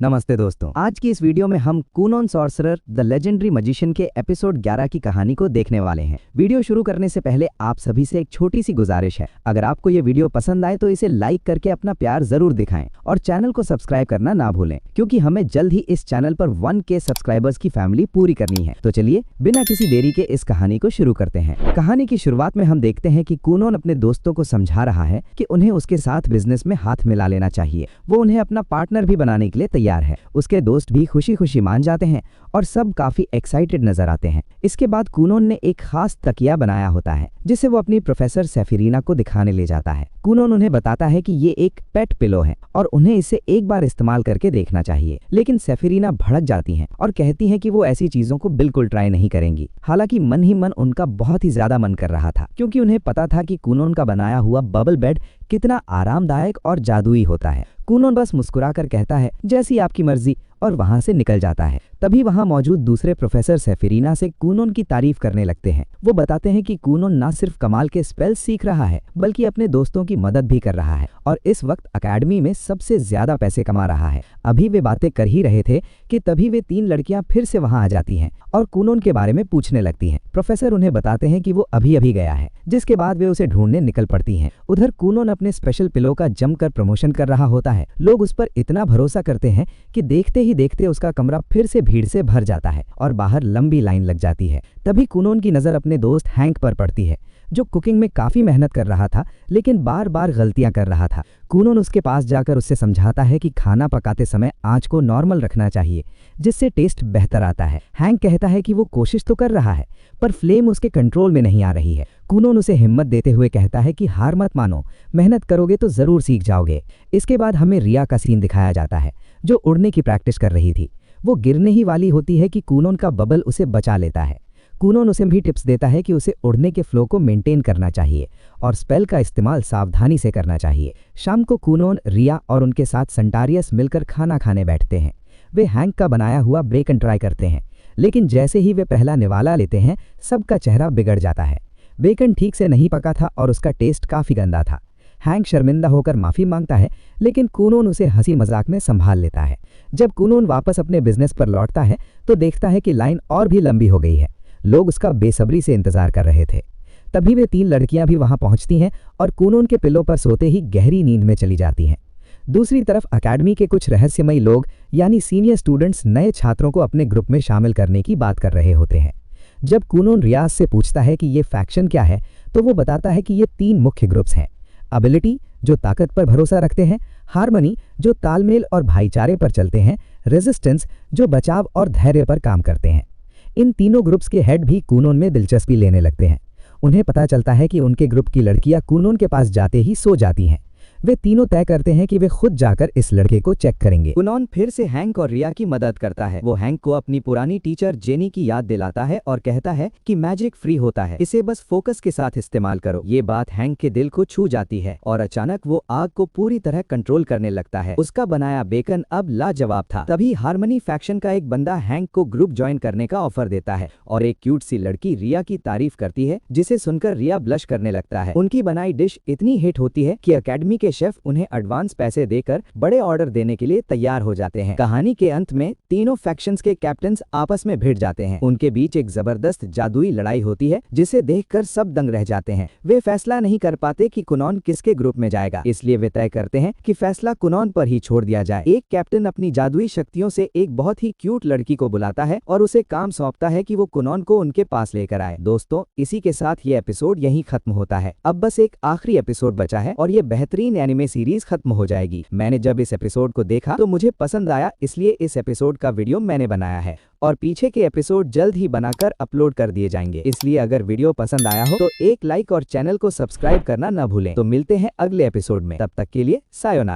नमस्ते दोस्तों, आज की इस वीडियो में हम कूनोन सॉर्सरर द लेजेंडरी मजिशियन के एपिसोड 11 की कहानी को देखने वाले हैं। वीडियो शुरू करने से पहले आप सभी से एक छोटी सी गुजारिश है, अगर आपको ये वीडियो पसंद आए तो इसे लाइक करके अपना प्यार जरूर दिखाएं और चैनल को सब्सक्राइब करना ना भूलें, क्योंकि हमें जल्द ही इस चैनल पर 1K सब्सक्राइबर्स की फैमिली पूरी करनी है। तो चलिए बिना किसी देरी के इस कहानी को शुरू करते हैं। कहानी की शुरुआत में हम देखते हैं कि कूनोन अपने दोस्तों को समझा रहा है कि उन्हें उसके साथ बिजनेस में हाथ मिला लेना चाहिए। वो उन्हें अपना पार्टनर भी बनाने के लिए तैयार है। उसके दोस्त भी खुशी खुशी मान जाते हैं और सब काफी एक्साइटेड नजर आते हैं। इसके बाद कूनोन ने एक खास तकिया बनाया होता है जिसे वो अपनी प्रोफेसर सेफिरीना को दिखाने ले जाता है। कूनोन उन्हें बताता है कि ये एक पेट पिलो है और उन्हें इसे एक बार इस्तेमाल करके देखना चाहिए, लेकिन सेफिरीना भड़क जाती हैं और कहती हैं कि वो ऐसी चीजों को बिल्कुल ट्राई नहीं करेंगी। हालांकि मन ही मन उनका बहुत ही ज्यादा मन कर रहा था, क्योंकि उन्हें पता था कि कूनोन का बनाया हुआ बबल बेड कितना आरामदायक और जादुई होता है। कूनोन बस मुस्कुराकर कहता है जैसी आपकी मर्जी और वहां से निकल जाता है। तभी वहां मौजूद दूसरे प्रोफेसर सेफिरीना से कूनोन की तारीफ करने लगते हैं। वो बताते हैं कि कूनोन ना सिर्फ कमाल के स्पेल्स सीख रहा है बल्कि अपने दोस्तों की मदद भी कर रहा है और इस वक्त अकेडमी में सबसे ज्यादा पैसे कमा रहा है। अभी वे बातें कर ही रहे थे कि तभी वे 3 लड़कियां फिर से वहां आ जाती हैं और कूनोन के बारे में पूछने लगती हैं। प्रोफेसर उन्हें बताते हैं कि वो अभी अभी गया है, जिसके बाद वे उसे ढूंढने निकल पड़ती हैं। उधर कूनोन अपने स्पेशल पिलो का जमकर प्रमोशन कर रहा होता है। लोग उस पर इतना भरोसा करते हैं कि देखते ही देखते उसका कमरा फिर से भीड़ से भर जाता है और बाहर लंबी लाइन लग जाती है। तभी कूनोन की नजर अपने दोस्त हैंक पर पड़ती है, जो कुकिंग में काफी मेहनत कर रहा था लेकिन बार बार गलतियां कर रहा था। कूनोन उसके पास जाकर उससे समझाता है कि खाना पकाते समय आंच को नॉर्मल रखना चाहिए, जिससे टेस्ट बेहतर आता है। हैंक कहता है कि वो कोशिश तो कर रहा है पर फ्लेम उसके कंट्रोल में नहीं आ रही है। कूनोन उसे हिम्मत देते हुए कहता है कि हार मत मानो, मेहनत करोगे तो जरूर सीख जाओगे। इसके बाद हमें रिया का सीन दिखाया जाता है, जो उड़ने की प्रैक्टिस कर रही थी। वो गिरने ही वाली होती है कि कूनोन का बबल उसे बचा लेता है। कूनोन उसे भी टिप्स देता है कि उसे उड़ने के फ्लो को मेंटेन करना चाहिए और स्पेल का इस्तेमाल सावधानी से करना चाहिए। शाम को कूनोन, रिया और उनके साथ संटारियस मिलकर खाना खाने बैठते हैं। वे हैंक का बनाया हुआ बेकन ट्राई करते हैं, लेकिन जैसे ही वे पहला निवाला लेते हैं सबका चेहरा बिगड़ जाता है। बेकन ठीक से नहीं पका था और उसका टेस्ट काफी गंदा था। हैंक शर्मिंदा होकर माफी मांगता है, लेकिन कूनोन उसे हंसी मजाक में संभाल लेता है। जब कूनोन वापस अपने बिजनेस पर लौटता है तो देखता है कि लाइन और भी लंबी हो गई है। लोग उसका बेसब्री से इंतजार कर रहे थे। तभी वे 3 लड़कियां भी वहां पहुंचती हैं और कूनोन के पिलो पर सोते ही गहरी नींद में चली जाती हैं। दूसरी तरफ अकेडमी के कुछ रहस्यमयी लोग यानी सीनियर स्टूडेंट्स नए छात्रों को अपने ग्रुप में शामिल करने की बात कर रहे होते हैं। जब कूनोन रियाज से पूछता है कि ये फैक्शन क्या है तो वो बताता है कि ये 3 मुख्य ग्रुप्स हैं। एबिलिटी, जो ताकत पर भरोसा रखते हैं, हार्मनी, जो तालमेल और भाईचारे पर चलते हैं, रेजिस्टेंस, जो बचाव और धैर्य पर काम करते हैं। इन तीनों ग्रुप्स के हेड भी कूनोन में दिलचस्पी लेने लगते हैं। उन्हें पता चलता है कि उनके ग्रुप की लड़कियां कूनोन के पास जाते ही सो जाती हैं। वे तीनों तय करते हैं कि वे खुद जाकर इस लड़के को चेक करेंगे। कूनोन फिर से हैंक और रिया की मदद करता है। वो हैंक को अपनी पुरानी टीचर जेनी की याद दिलाता है और कहता है कि मैजिक फ्री होता है, इसे बस फोकस के साथ इस्तेमाल करो। ये बात हैंक के दिल को छू जाती है और अचानक वो आग को पूरी तरह कंट्रोल करने लगता है। उसका बनाया बेकन अब लाजवाब था। तभी हार्मनी फैक्शन का एक बंदा हैंक को ग्रुप ज्वाइन करने का ऑफर देता है और एक क्यूट सी लड़की रिया की तारीफ करती है, जिसे सुनकर रिया ब्लश करने लगता है। उनकी बनाई डिश इतनी हिट होती है कि अकेडमी के शेफ उन्हें एडवांस पैसे देकर बड़े ऑर्डर देने के लिए तैयार हो जाते हैं। कहानी के अंत में तीनों फैक्शंस के कैप्टन्स आपस में भिड़ जाते हैं। उनके बीच एक जबरदस्त जादुई लड़ाई होती है, जिसे देखकर सब दंग रह जाते हैं। वे फैसला नहीं कर पाते कि कूनोन किसके ग्रुप में जाएगा, इसलिए वे तय करते हैं कि फैसला कूनोन पर ही छोड़ दिया जाए। एक कैप्टन अपनी जादुई शक्तियों से एक बहुत ही क्यूट लड़की को बुलाता है और उसे काम सौंपता है कि वो कूनोन को उनके पास लेकर आए। दोस्तों, इसी के साथ ये एपिसोड यहीं खत्म होता है। अब बस एक आखिरी एपिसोड बचा है और ये बेहतरीन एनिमे सीरीज खत्म हो जाएगी। मैंने जब इस एपिसोड को देखा तो मुझे पसंद आया, इसलिए इस एपिसोड का वीडियो मैंने बनाया है और पीछे के एपिसोड जल्द ही बनाकर अपलोड कर दिए जाएंगे। इसलिए अगर वीडियो पसंद आया हो तो एक लाइक और चैनल को सब्सक्राइब करना न भूलें। तो मिलते हैं अगले एपिसोड में, तब तक के लिए सायोनारा।